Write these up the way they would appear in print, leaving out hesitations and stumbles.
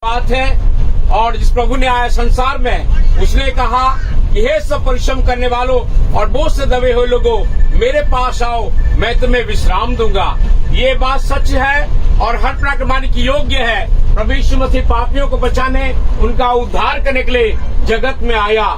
बात है। और जिस प्रभु ने आया संसार में, उसने कहा कि हे सब परिश्रम करने वालों और बोझ से दबे हुए लोगों, मेरे पास आओ, मैं तुम्हें विश्राम दूंगा। ये बात सच है और हर प्रकार मानने की योग्य है। प्रभु यीशु मसीह पापियों को बचाने, उनका उद्धार करने के लिए जगत में आया।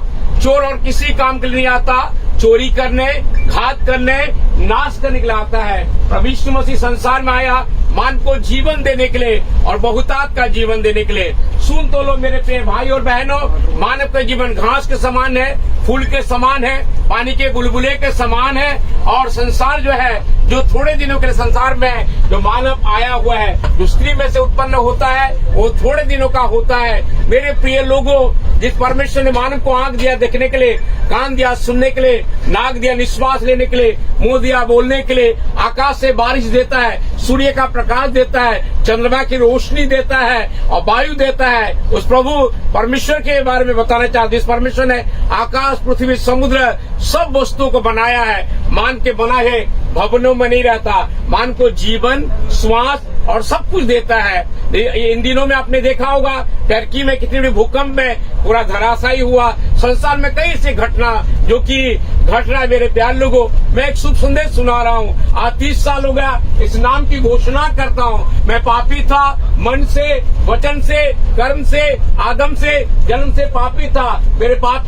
चोर और किसी काम के लिए नहीं आता, चोरी करने, घात करने, नाश करने के लिए आता है। प्रभु यीशु मसीह संसार में आया मान को जीवन देने के लिए और बहुतायत का जीवन देने के लिए। सुन तो लो मेरे प्रिय भाई और बहनों, मानव का जीवन घास के समान है, फूल के समान है, पानी के बुलबुले के समान है। और संसार जो है, जो थोड़े दिनों के संसार में जो मानव आया हुआ है, जो स्त्री में से उत्पन्न होता है, वो थोड़े दिनों का होता है। मेरे प्रिय लोगों, जिस परमेश्वर ने मानव को आंख दिया देखने के लिए, कान दिया सुनने के लिए, नाक दिया निश्वास लेने के लिए, मुंह दिया बोलने के लिए, आकाश से बारिश देता है, सूर्य का प्रकाश देता है, चंद्रमा की रोशनी देता है और वायु देता है, उस प्रभु परमेश्वर के बारे में बताना चाहते। इस परमेश्वर ने आकाश, पृथ्वी, समुद्र सब वस्तुओं को बनाया है। मान के बना है, भवनों में नहीं रहता। मान को जीवन, श्वास और सब कुछ देता है। इन दिनों में आपने देखा होगा टर्की में कितनी बड़ी भूकंप में पूरा धराशायी हुआ। संसार में कई ऐसी घटना जो कि घट रहा है। मेरे प्यार लोगों, मैं एक शुभ संदेश सुना रहा हूँ। आज 30 साल हो गया इस नाम की घोषणा करता हूँ। मैं पापी था, मन से, वचन से, कर्म से, आदम से, जन्म से पापी था।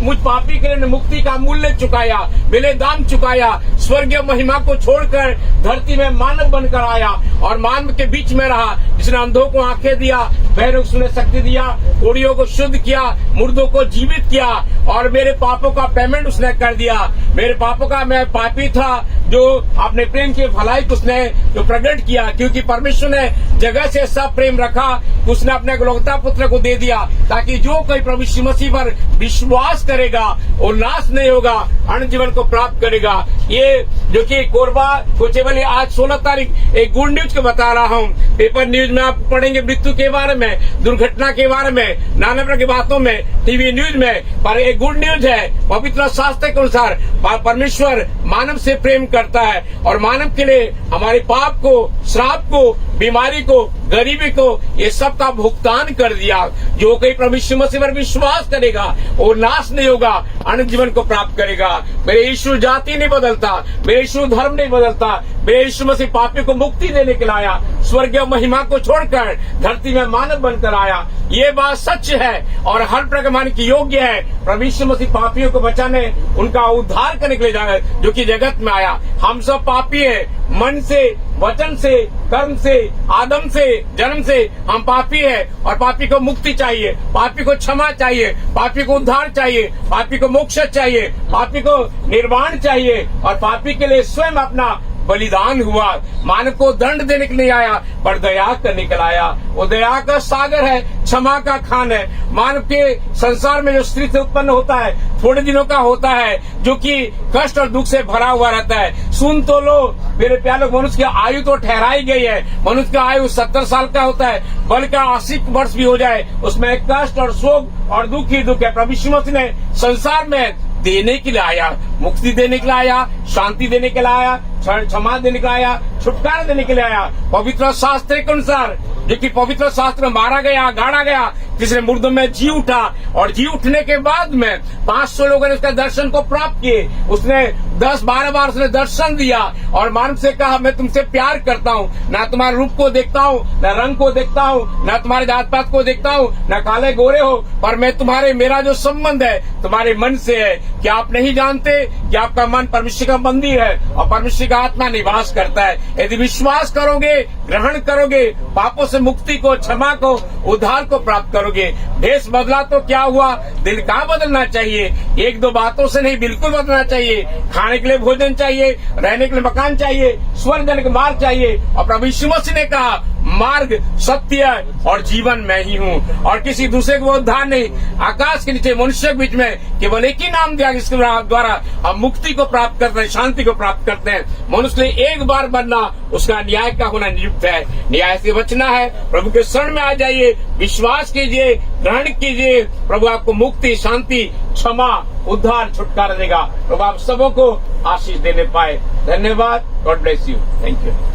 मुझ पापी के लिए मुक्ति का मूल्य चुकाया, मेरे दाम चुकाया, स्वर्गीय महिमा को छोड़कर धरती में मानव बनकर आया और मानव के बीच में रहा। जिसने अंधों को आंखें दिया, बहरों को सुनने शक्ति दिया, कोड़ियों को शुद्ध किया, मुर्दों को जीवित किया और मेरे पापों का पेमेंट उसने कर दिया। मेरे पापों का, मैं पापी था, जो अपने प्रेम की भलाई को उसने जो प्रकट किया, क्योंकि परमेश्वर ने जगह से सब प्रेम रखा, उसने अपने इकलौता पुत्र को दे दिया, ताकि जो कोई प्रभु यीशु मसीह पर विश्वास करेगा वो नाश नहीं होगा, अनंत जीवन को प्राप्त करेगा। ये जो कि कोरबा कोचेबली आज 16 तारीख एक गुड न्यूज को बता रहा हूँ। पेपर न्यूज में आप पढ़ेंगे मृत्यु के बारे में, दुर्घटना के बारे में, नाना प्रकार की बातों में, टीवी न्यूज में, पर एक गुड न्यूज है। पवित्र शास्त्र के अनुसार परमेश्वर मानव से प्रेम करता है और मानव के लिए हमारे पाप को, श्राप को, बीमारी को, गरीबी को, ये सब का भुगतान कर दिया। जो कोई प्रभु यीशु मसीह पर विश्वास करेगा वो नाश नहीं होगा, अनंत जीवन को प्राप्त करेगा। मेरे यीशु जाति नहीं बदलता, मेरे यीशु धर्म नहीं बदलता। मेरे यीशु मसीह पापी को मुक्ति देने के लिए आया, स्वर्गीय महिमा को छोड़कर धरती में मानव बनकर आया। ये बात सच है और हर प्रकार मानने की योग्य है। प्रभु यीशु मसीह पापियों को बचाने, उनका उद्धार करने के लिए जाए, जो कि जगत में आया। हम सब पापी है, मन से, वचन से, कर्म से, आदम से, जन्म से हम पापी है और पापी को मुक्ति चाहिए, पापी को क्षमा चाहिए, पापी को उद्धार चाहिए, पापी को मोक्ष चाहिए, पापी को निर्वाण चाहिए और पापी के लिए स्वयं अपना बलिदान हुआ। मानव को दंड देने के लिए आया पर दया करने के लिए आया। वो दया का सागर है, क्षमा का खान है। मानव के संसार में जो स्त्री से उत्पन्न होता है, थोड़े दिनों का होता है, जो कि कष्ट और दुख से भरा हुआ रहता है। सुन तो लो मेरे प्यारे, मनुष्य की आयु तो ठहराई गई है। मनुष्य का आयु 70 साल का होता है, बल्कि 80 वर्ष भी हो जाए, उसमें कष्ट और शोक और दुख ही दुख है। प्रभु यीशु मसीह ने संसार में देने के लिए आया, मुक्ति देने के लिए आया, शांति देने के लिए आया, क्षमा देने के लिए आया, छुटकारा देने के लिए आया। पवित्र शास्त्र के अनुसार, जो कि पवित्र शास्त्र में मारा गया, गाड़ा गया, जिसने मुर्दों में जी उठा और जी उठने के बाद में 500 लोगों ने उसका दर्शन को प्राप्त किए। उसने 10-12 बार उसने दर्शन दिया और मानव से कहा, मैं तुमसे प्यार करता हूँ, ना तुम्हारे रूप को देखता हूँ, न रंग को देखता हूँ, न तुम्हारे जात पात को देखता हूँ, न काले गोरे हो, पर मैं मेरा जो संबंध है तुम्हारे मन से है। क्या आप नहीं जानते कि आपका मन परमेश्वर का मंदिर है और परमेश्वर का आत्मा निवास करता है। यदि विश्वास करोगे, ग्रहण करोगे, पापों से मुक्ति को, क्षमा को, उद्धार को प्राप्त करोगे। भेष बदला तो क्या हुआ, दिल का बदलना चाहिए। 1-2 बातों से नहीं, बिल्कुल बदलना चाहिए। खाने के लिए भोजन चाहिए, रहने के लिए मकान चाहिए, स्वर्ग जाने का मार्ग चाहिए। और प्रभु यीशु मसीह ने कहा, मार्ग, सत्य और जीवन मैं ही हूँ और किसी दूसरे को उद्धार नहीं। आकाश के नीचे मनुष्य के बीच में केवल एक ही नाम दिया, जिसके द्वारा हम मुक्ति को प्राप्त करते हैं, शांति को प्राप्त करते हैं। मनुष्य ने एक बार बनना, उसका न्याय का होना नियुक्त है। न्याय से बचना है, प्रभु के शरण में आ जाइए, विश्वास कीजिए, ग्रहण कीजिए। प्रभु आपको मुक्ति, शांति, क्षमा, उद्धार, छुटकारा देगा। प्रभु आप सबों को आशीष देने पाए। धन्यवाद। God bless you. Thank you.